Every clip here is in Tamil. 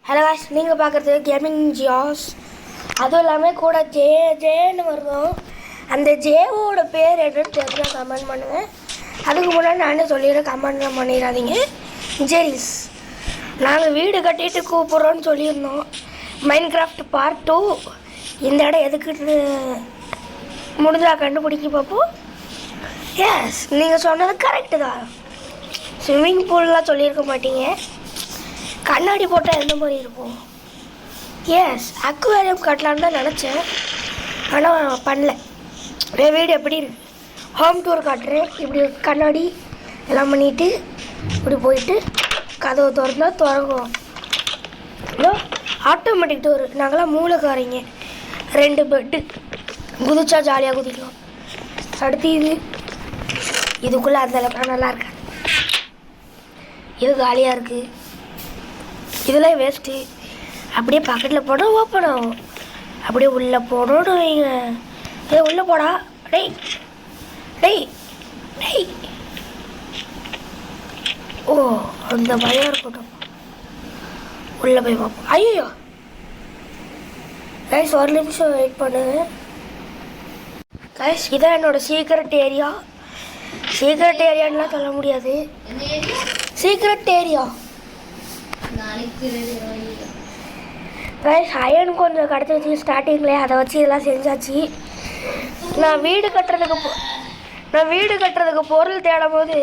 ஹலோ காய்ஸ், நீங்கள் பார்க்குறது கேமிங் ஜியாஸ். அதுவும் இல்லாமல் கூட ஜேன்னு வருவோம். அந்த ஜேவோட பேர் என்னன்னு தெரிஞ்சால் கமெண்ட் பண்ணுங்கள். அதுக்கு முன்னாடி நானே சொல்லிடுறேன், கமெண்ட்லாம் பண்ணிடாதீங்க. ஜெரிஸ் நாங்கள் வீடு கட்டிட்டு கூப்பிட்றோன்னு சொல்லியிருந்தோம். மைன்கிராஃப்ட் பார்ட் 2 இந்த இடம் எதுக்குன்னு முடிஞ்சா கண்டுபிடிக்க பார்ப்போம். எஸ், நீங்கள் சொன்னது கரெக்டு தான். ஸ்விம்மிங் பூல்லாம் சொல்லியிருக்க மாட்டீங்க. கண்ணாடி போட்டால் எந்த மாதிரி இருக்கும்? எஸ், அக்வேரியம் கட்டலான்னு தான் நினச்சேன், ஆனால் பண்ணல. என் வீடு எப்படி இருக்கு, ஹோம் டூர் காட்டுறேன். இப்படி கண்ணாடி எல்லாம் பண்ணிவிட்டு இப்படி போயிட்டு கதவை திறங்கும். Hello, automatic door. நாங்களாம் மூளைக்காரங்க. 2 பெட்டு குதிச்சா ஜாலியாக குதிக்கலாம். அடுத்து இதுக்குள்ளே அந்த அளவுக்கு நல்லா இருக்காது. இது காலியாக இருக்குது. இதெல்லாம் வேஸ்ட்டு. அப்படியே பக்கெட்டில் போனால் ஓப்பன் ஆகும். அப்படியே உள்ளே போடணும்னு வைங்க. உள்ளே போடா. டேய் டேய் டேய். ஓ, அந்த பயம் இருக்கட்டும். உள்ளே போய் பார்ப்போம். ஐயோ கைஸ், ஒரு நிமிஷம் வெயிட் பண்ணுங்க கைஸ். இதான் என்னோடய சீக்ரெட் ஏரியா. சீக்ரெட் ஏரியான்லாம் சொல்ல முடியாது. Secret area guys. அயன் கொஞ்சம் கிடச்சிச்சு ஸ்டார்டிங்லேயே, அதை வச்சு இதெல்லாம் செஞ்சாச்சு. நான் வீடு கட்டுறதுக்கு பொருள் தேடும் போது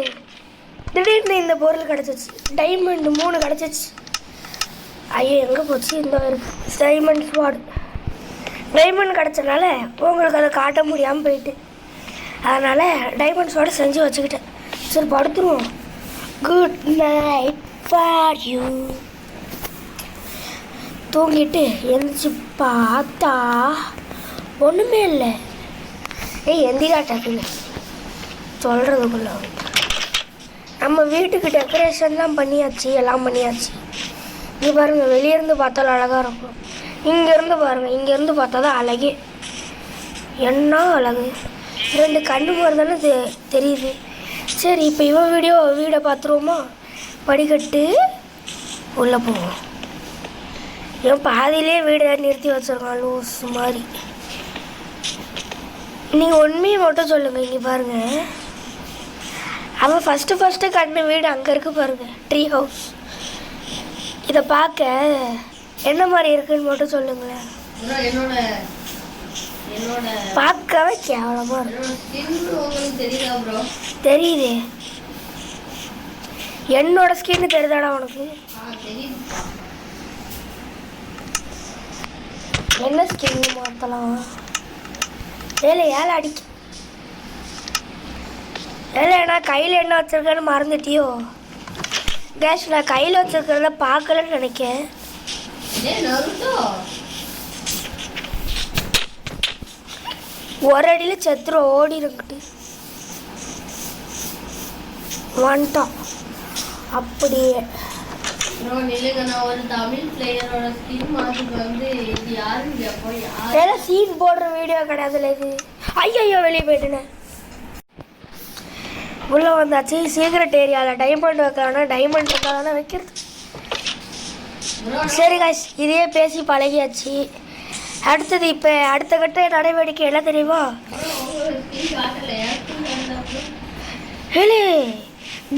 திடீர்னு இந்த பொருள் கிடச்சிச்சு. டைமண்ட் 3 கிடச்சிச்சு. ஐயோ, எங்கே போச்சு? இந்த டைமண்ட் ஸ்வாட். டைமண்ட் கிடச்சனால உங்களுக்கு அதை காட்ட முடியாமல் போயிட்டு, அதனால் டைமண்ட் ஸ்வாட் செஞ்சு வச்சுக்கிட்டேன். சரி, படுத்துருவோம். Good night for you. தூங்கிட்டு எழுந்திரிச்சு பார்த்தா ஒன்றுமே இல்லை. எந்திராட்டாக்குன்னு சொல்கிறதுக்குள்ள நம்ம வீட்டுக்கு டெக்கரேஷன்லாம் பண்ணியாச்சு, எல்லாம் பண்ணியாச்சு. நீ பாருங்கள், வெளியேருந்து பார்த்தாலும் அழகாக இருக்கும். இங்கேருந்து பாருங்கள், இங்கேருந்து பார்த்தா தான் அழகே. என்ன அழகு! 2 கண்ணு மாதிரி தானே தெரியுது. சரி, இப்போ வீடை பார்த்துருவோமா? படிக்கட்டு உள்ளே போவோம். ஏன் பாதியிலே வீடை நிறுத்தி வச்சுருக்கான் லூஸ் மாதிரி. நீங்கள் உண்மையை மட்டும் சொல்லுங்கள். இங்கே பாருங்கள், அவன் ஃபஸ்ட்டு கட்டின வீடு அங்கே இருக்குது பாருங்கள், ட்ரீ ஹவுஸ். இதை பார்க்க என்ன மாதிரி இருக்குன்னு மட்டும் சொல்லுங்களேன். பார்க்கவே கேவலமாக இருக்கும். தெரியுது. என்னோட ஸ்கின்னு தெரியுதாடா உனக்கு? என்ன ஸ்கின்னு மாற்றலாம்? ஏழை அடிக்க. நான் கையில் என்ன வச்சுருக்கேன்னு மறந்துட்டியோ? கேஷ், நான் கையில் வச்சுருக்கிறத பார்க்கலன்னு நினைக்கேன். ஒரு அடியில் செத்துரு ஓடிருங்கிட்டு வந்துட்டான். அப்படியே சீன் போடுற வீடியோ கிடையாதுல இது. ஐயோ, வெளியே போயிட்டேன். உள்ளே வந்தாச்சு. சீக்ரெட் ஏரியாவில் டைமண்ட் வைக்கலாம். டைமண்ட் வைக்காதானே வைக்கிறது. சரி காய்ஸ், இதையே பேசி பழகியாச்சு. அடுத்தது இப்போ அடுத்த கட்ட நடவடிக்கை என்ன தெரியுமா?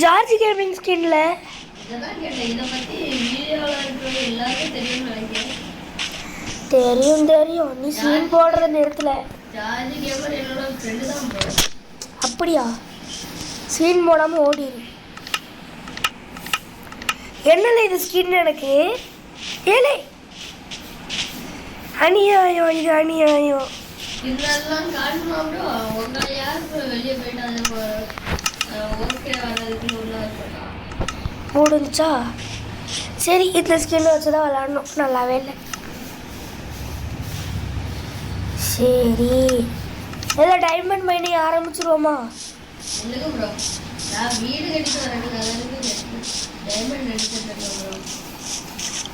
ஜார்ஜ் கேமிங் ஸ்கின்ல தெரியும். நீ சீன் போடுற நேரத்தில் அப்படியா? சீன் போடாமல் ஓடிடு. என்னல இது ஸ்கின் எனக்கு? ஏலே, அநியாயம், இது அநியாயம். முடிஞ்சா சரி, இந்த ஸ்கின் வச்சு தான் விளாடணும். நல்லாவே இல்லை. சரி, எல்லாம் டைமண்ட் மைனிங் ஆரம்பிச்சிருவோமா?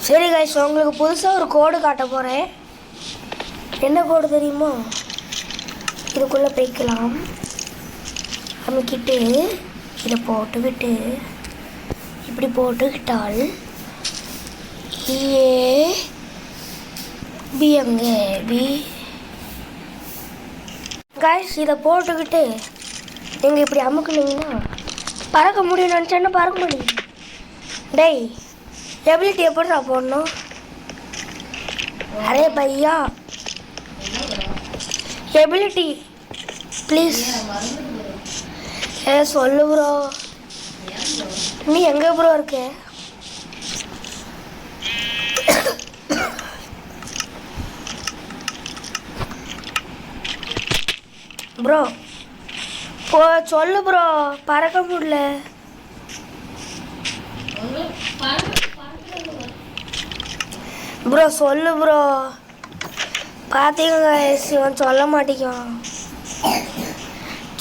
சரி கைஸ், உங்களுக்கு புதுசாக ஒரு கோடு காட்ட போகிறேன். என்ன கோடு தெரியுமா? இதுக்குள்ளே போய்க்கலாம். அமைக்கிட்டு இதை போட்டுக்கிட்டு இப்படி போட்டுக்கிட்டால் பி எங்கே பி காய்ஸ் இதை போட்டுக்கிட்டு நீங்கள் இப்படி அமுக்குனீங்கன்னா பறக்க முடியும்னு நினச்சேன்னா பறக்க முடியும். டேய் எபிலிட்டி எப்படி நான் போடணும்? அரே பையா எபிலிட்டி ப்ளீஸ் சொல்லு ப்ரோ. நீ எங்கே ப்ரோ இருக்க? ப்ரோ போ சொல்லு ப்ரோ, பறக்க முடியல. ப்ரோ சொல்லு ப்ரோ. பார்த்தீங்க இவன் சொல்ல மாட்டேங்கான்.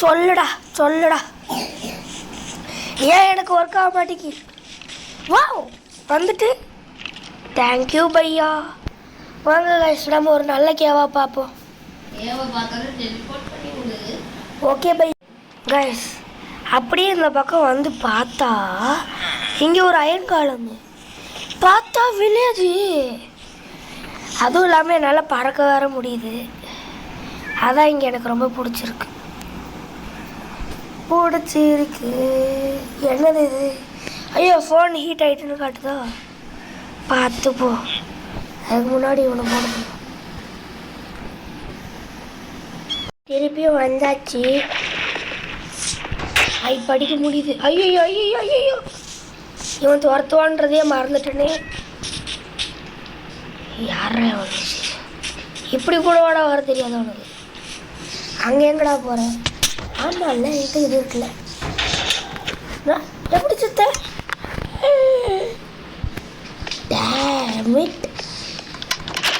சொல்லுடா சொல்லுடா. ஏன் எனக்கு ஒர்க் ஆக மாட்டேங்கி? வா வந்துட்டு தேங்க்யூ பையா. வாங்க கைஸ் நம்ம ஒரு நல்ல கேவா பார்ப்போம். Okay bye guys. அப்படியே இந்த பக்கம் வந்து பார்த்தா இங்கே ஒரு அயன் காலம், பார்த்தா வில்லேஜ். அதுவும் இல்லாமல் என்னால் பறக்க வர முடியுது. அதான் இங்கே எனக்கு ரொம்ப பிடிச்சிருக்கு. என்னது இது? ஐயோ ஃபோன் ஹீட் ஆகிட்டுன்னு காட்டுதா? பார்த்து போ. அதுக்கு முன்னாடி இவனை போடுது. திருப்பியும் வந்தாச்சு. படிக்க முடியுது. ஐயோ ஐயோ ஐயோ இவன் துரத்துவான்றதே மறந்துட்டேனே. யாரா இப்படி கூட வர தெரியாது அவனுக்கு. அங்கே எங்கடா போகிறேன்? ஆமாம் இல்லை இது இருக்குல்ல. எப்படி சுத்த?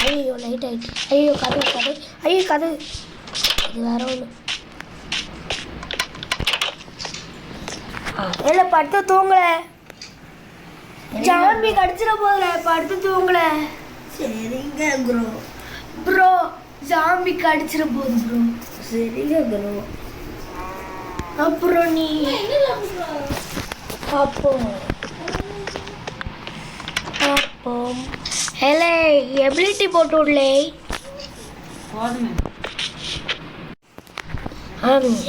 ஐயோ லைட் ஆகிட்டு. ஐயோ கதவு. ஐயோ கதவு. இது வேற ஒன்று. இல்லை படுத்து தூங்கல. ஜாம்பி கடிச்சிட போகல. படுத்து தூங்கல. சரிங்க ப்ரோ. ப்ரோ ஜாம்பி கடிச்சிட போகுது ப்ரோ. சரிங்க ப்ரோ. அப்புறம் நீ அப்போ ஹலே எபிலிட்டி போட்டு விடலே.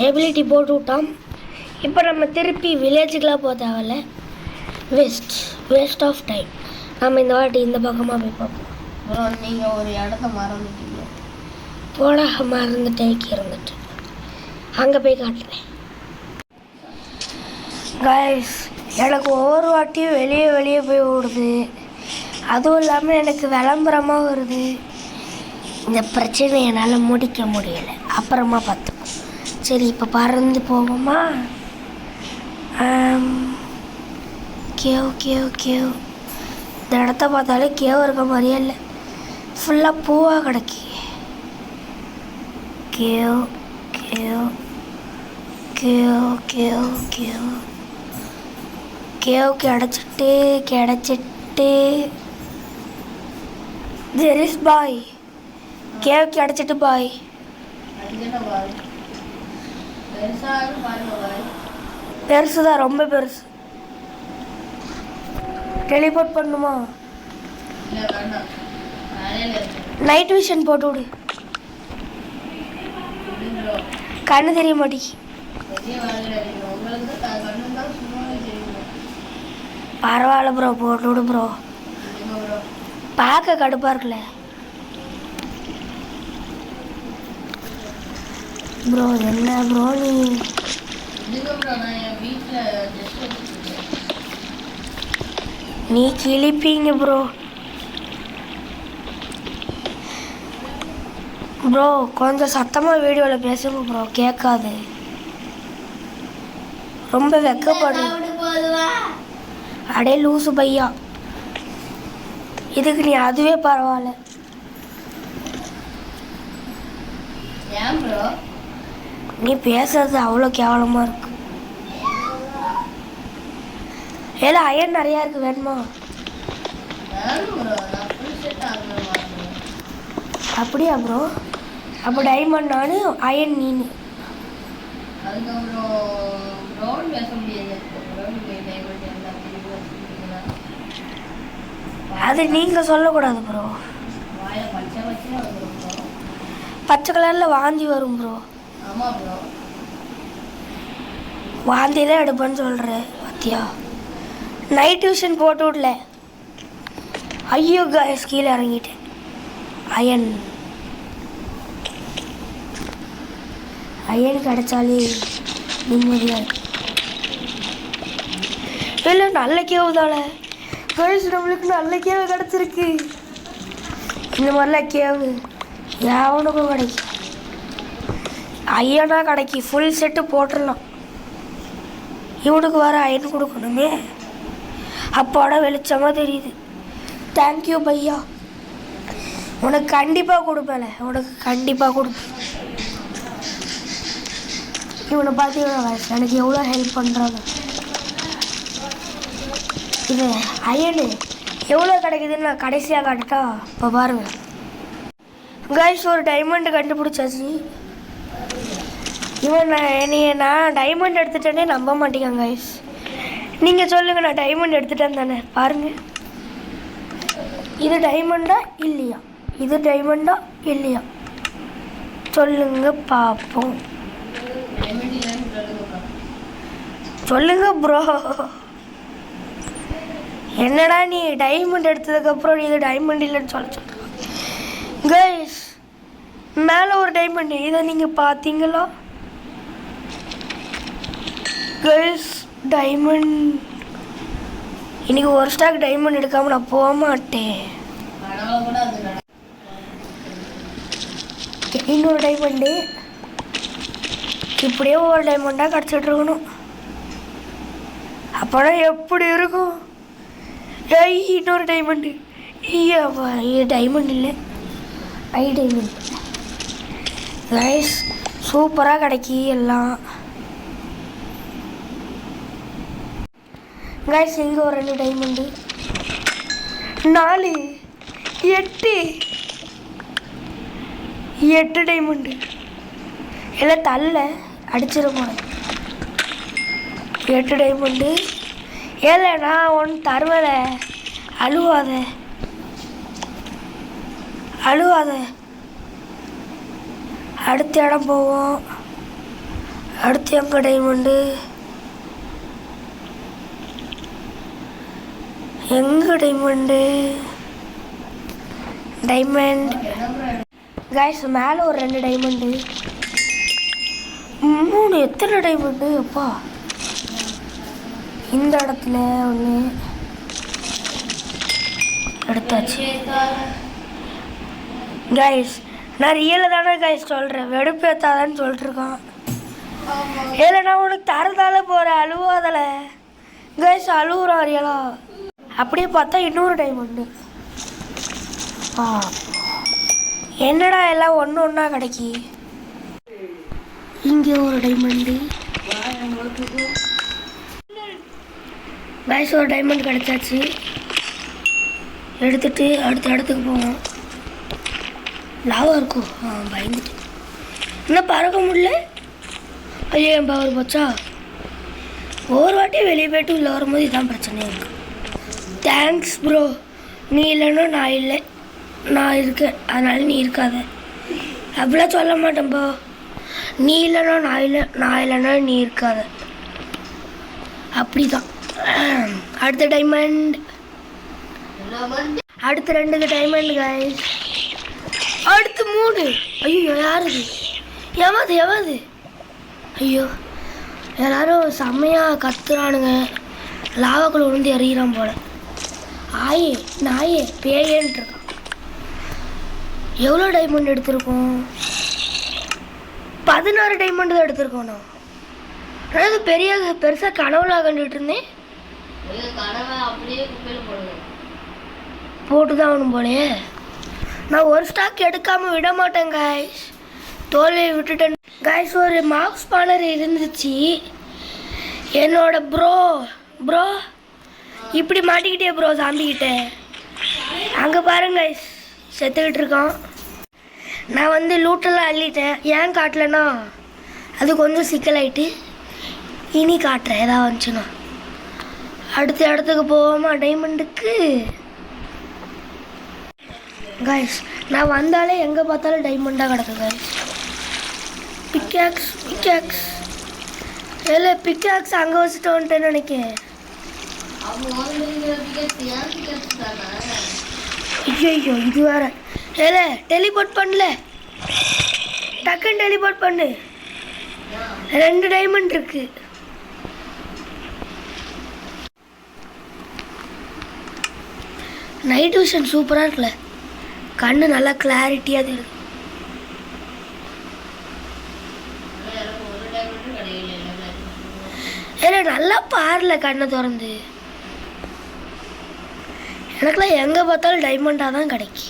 எபிலிட்டி போட்டு விட்டான். இப்போ நம்ம திருப்பி வில்லேஜுக்கெலாம் போக தேவையில்ல. Waste of time. நம்ம இந்த வாட்டி இந்த பக்கமாக போய் பார்ப்போம். அப்புறம் நீங்கள் ஒரு இடத்த மறந்துட்டீங்க. போட மறந்துட்டேன் இருந்துட்டு அங்கே போய் காட்டுறேன். கைஸ் எனக்கு ஒவ்வொரு வாட்டியும் வெளியே போய் ஓடுது. அதுவும் இல்லாமல் எனக்கு விளம்பரமாக வருது. இந்த பிரச்சனையை என்னால் முடிக்க முடியலை. அப்புறமா பார்த்துப்போம். சரி இப்போ பறந்து போவோமா? கேவ் இந்த இடத்த பார்த்தாலே கேவ் இருக்க மாதிரியே இல்லை. ஃபுல்லாக பூவாக கிடக்கி. கேவ் கிடச்சிட்டு ஜெரிஸ் பாய். கேவ் கிடச்சிட்டு பாய். பெருசுதான், ரொம்ப பெருசு. டெலிபோர்ட் பண்ணுமா? நைட் விஷன் போட்டு விடு. கண்ணு தெரிய மாட்டேங்கி. பரவாயில்ல ப்ரோ, போட்டு விடு ப்ரோ. பார்க்க கடுப்பாக இருக்குல்ல ப்ரோ. என்ன ப்ரோ நீ கிழிப்பீங்க ப்ரோ. ப்ரோ கொஞ்சம் சத்தமாக வீடியோவில் பேசுங்க ப்ரோ, கேட்காது. ரொம்ப வெக்கப்படுது. அடே லூசு பையா, இதுக்கு நீ அதுவே பரவாயில்ல. நீ பேசுறது அவ்வளோ கேவலமாக இருக்கு. ஏல அயன் நிறையா இருக்கு, வேணுமா? அப்படியா ப்ரோ? அப்போ டைமண்ட் நானு, அயன் நீனு. அது நீங்கள் சொல்லக்கூடாது ப்ரோ. பச்சை கலரில் வாந்தி வரும் ப்ரோ. ஆமாம் ப்ரோ. வாந்திலாம் எடுப்பேன்னு சொல்கிறேன் பத்தியா. நைட் டியூஷன் போட்டு விடல. ஐயோ காய்ஸ் கீழே இறங்கிட்டேன். அயன் கிடைச்சாலே நிம்மதியாக இல்லை. நல்ல கேவு தானே கேர்ள்ஸ், நம்மளுக்கு நல்ல கேவு கிடச்சிருக்கு. இந்த மாதிரிலாம் கேவு எவனுக்கும் கிடைக்கும். ஐயனா கிடைக்கி ஃபுல் செட்டு போட்டுடலாம். இவனுக்கு வர அயன் கொடுக்கணுமே. அப்பாட வெளிச்சமாக தெரியுது. தேங்க்யூ பையா. உனக்கு கண்டிப்பாக கொடுப்பேன். உனக்கு கண்டிப்பாக கொடுப்பேன். இவனை பார்த்தீங்கன்னா எனக்கு எவ்வளோ ஹெல்ப் பண்ணுறாங்க. இது அயனு எவ்வளோ கிடைக்குதுன்னு நான் கடைசியாக காட்டட்டா. இப்போ பாருங்கள் கைஸ், ஒரு டைமண்ட் கண்டுபிடிச்சாச்சு. நான் டைமண்ட் எடுத்துட்டேனே நம்ப மாட்டேங்க கைஸ். நீங்கள் சொல்லுங்கள், நான் டைமண்ட் எடுத்துட்டேன் தானே. பாருங்கள், இது டைமண்டா இல்லையா? இது டைமண்டா இல்லையா? சொல்லுங்க பார்ப்போம். சொல்லுங்க ப்ரோ. என்னடா நீ டைமண்ட் எடுத்ததுக்கப்புறம் நீ இது டைமண்ட் இல்லைன்னு சொல்ல கைஸ். மேலே ஒரு டைமண்ட், இதை நீங்கள் பார்த்தீங்களா கைஸ்? டைமண்ட் இன்னைக்கு ஒரு ஸ்டாக் டைமண்ட் எடுக்காமல் நான் போக மாட்டேன். இன்னொரு டைமண்டு இப்படியே ஒரு டைமண்டாக கிடச்சிட்டு இருக்கணும். அப்போனா எப்படி இருக்கும்? இன்னொரு டைமண்டு. டைமண்ட் இல்லை, டைமண்ட் கைஸ். சூப்பராக கிடைக்கி எல்லாம் கைஸ். இங்கே ஒரு 2 டைமண்டு, 4, 8 டைமண்டு. எல்லாம் தள்ள அடிச்சிருப்போம். 8 டைமண்டு. ஏழை நான் ஒன்று தருவல. அழுவாத. அடுத்த இடம் போவோம். அடுத்து எங்கே டைமண்டு? Diamond guys. மேலே ஒரு 2 டைமண்டு, 3. எத்தனை டைமண்டு அப்பா? இந்த இடத்துல ஒன்று எடுத்தாச்சு கைஸ். நான் ரியலை தானே கைஸ் சொல்கிறேன், வெடுப்பேத்தாதான்னு சொல்லிட்டுருக்கான். ஏல நான் உனக்கு தரதால போகிறேன், அழுவாதல கைஸ். அழுகுறான் ரியலா. அப்படியே பார்த்தா இன்னொரு டைமண்டு. என்னடா எல்லாம் ஒன்றா கிடைக்கி. இங்கே ஒரு டைமண்டு கைஸ். ஒரு டைமண்ட் கிடைச்சாச்சு. எடுத்துட்டு அடுத்த இடத்துக்கு போவோம். லாவா இருக்கும். பயந்துட்டு இன்னும் பறக்க முடியல. ஐயோ என் பவர் போச்சா. ஒவ்வொரு வாட்டியும் வெளியே போய்ட்டு உள்ள வரும்போது இதான் பிரச்சனையாக இருக்குது. Thanks bro. நீ இல்லைன்னா நான் இல்லை, நான் இருக்கேன் அதனால நீ இருக்காத. அப்படிலாம் சொல்ல மாட்டேன்ப்பா. நீ இல்லைன்னா நான் இல்லை, நான் இல்லைன்னா நீ இருக்காத. அப்படி தான். அடுத்த டைமண்ட். அடுத்த 2 டைமண்ட் கைஸ். அடுத்து 3. ஐயோ யாருது? எவாது? ஐயோ எல்லாரும் செம்மையாக கத்துறானுங்க. லாவாக்குள்ள விழுந்து எறிகிறான் போல. நாயே பேயன்ட்டு இருக்கான். எவ்வளோ டைமண்ட் எடுத்திருக்கோம்? 16 டைமண்ட் தான் எடுத்திருக்கோம். நான் அதாவது பெருசாக கனவுலாம் கண்டுட்டு இருந்தேன். போட்டு தான் ஆகணும் போலே. நான் ஒரு ஸ்டாக் எடுக்காமல் விட மாட்டேன் கைஸ். தோல்வியை விட்டுட்டேன் கைஸ். ஒரு மார்க்ஸ் ஸ்பானர் இருந்துச்சு என்னோட ப்ரோ இப்படி மாட்டிக்கிட்டே ப்ரோ சாம்பிக்கிட்ட. அங்கே பாருங்க கைஸ், செத்துக்கிட்டு இருக்கான். நான் வந்து லூட்டெல்லாம் அள்ளிட்டேன். ஏன் காட்டலன்னா அது கொஞ்சம் சிக்கலாயிட்டு. இனி காட்டுறேன் ஏதாவது வந்துச்சுன்னா. அடுத்த இடத்துக்கு போவோமா டைமண்டுக்கு கைஸ் நான் வந்தாலே எங்கே பார்த்தாலும் டைமண்டாக கிடக்கு கைஸ். பிக்காக்ஸ் இல்லை பிக்காக்ஸ் அங்கே வச்சுட்டு வந்துட்டேன்னு நினைக்கிறேன். ஐயோ இது வேற. ஏலே டெலிபோர்ட் பண்ணல, டக்குன்னு டெலிபோர்ட் பண்ணு. 2 டைமண்ட் இருக்கு. நைட் விஷன் சூப்பராக இருக்குல்ல, கண்ணு நல்லா கிளாரிட்டியாக இருக்கு. ஏன்னா நல்லா பாருல கண்ணை திறந்து. எனக்குலாம் எங்கே பார்த்தாலும் டைமண்டாக தான் கிடைக்கி.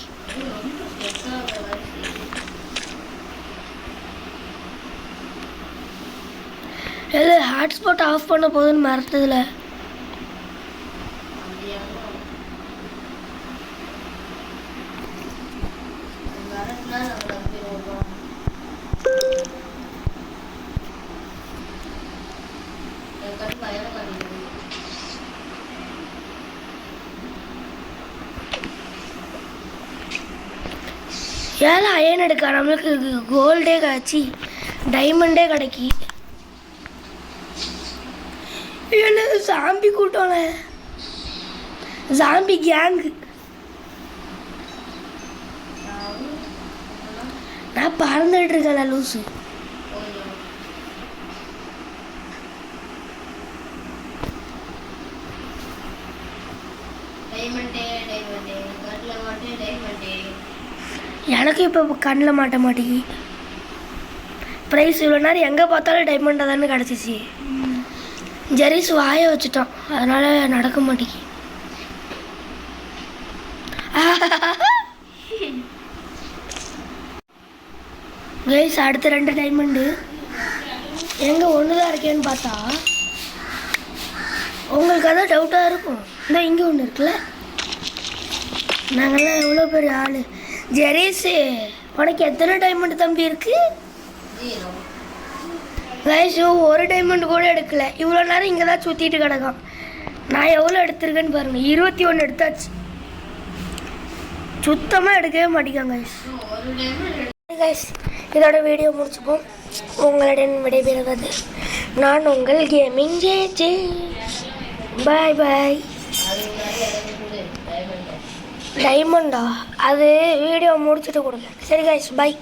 இல்லை ஹாட்ஸ்பாட் ஆஃப் பண்ண போதுன்னு மறந்ததில்ல. ஏழை அயன் எடுக்க நம்மளுக்கு கோல்டே காய்ச்சி டைமண்டே கிடைக்கி. இல்லை சாம்பி கூட்டம்ல, சாம்பி கேங்கு. நான் பறந்துட்டு இருக்கேன் லூசு. எனக்கு இப்போ கண்ணில் மாட்ட மாட்டேங்கி. ப்ரைஸ் இவ்வளோ நேரம் எங்கே பார்த்தாலும் டைமண்டாக தானே கிடச்சிச்சு. ஜெரிஸ் வாய வச்சுட்டான், அதனால் நடக்க மாட்டேங்கி. கைஸ் அடுத்த 2 டைமண்டு எங்கே ஒன்று தான் இருக்கேன்னு பார்த்தா உங்களுக்கு அதான் டவுட்டாக இருக்கும். இந்த இங்கே ஒன்று இருக்குல்ல, நாங்கள்லாம் எவ்வளோ பெரிய ஆள். ஜெரீஸு உனக்கு எத்தனை டைமண்ட் தம்பி இருக்கு? கைஸ் 1 டைமண்ட் கூட எடுக்கல. இவ்வளோ நேரம் இங்கே தான் சுற்றிட்டு கிடக்கும். நான் எவ்வளோ எடுத்திருக்கேன்னு பாருங்கள், 21 எடுத்தாச்சு. சுத்தமாக எடுக்கவே மாட்டேங்காங்க கைஸ். கைஸ் இதோட வீடியோ முடிச்சுப்போம். உங்களுடன் விடைபெறுவது நான் உங்கள் கேமிங் ஜே. பாய் பாய். டைமண்டா அது வீடியோ முடிச்சுட்டு கொடுங்க. சரி கைஸ் பாய்.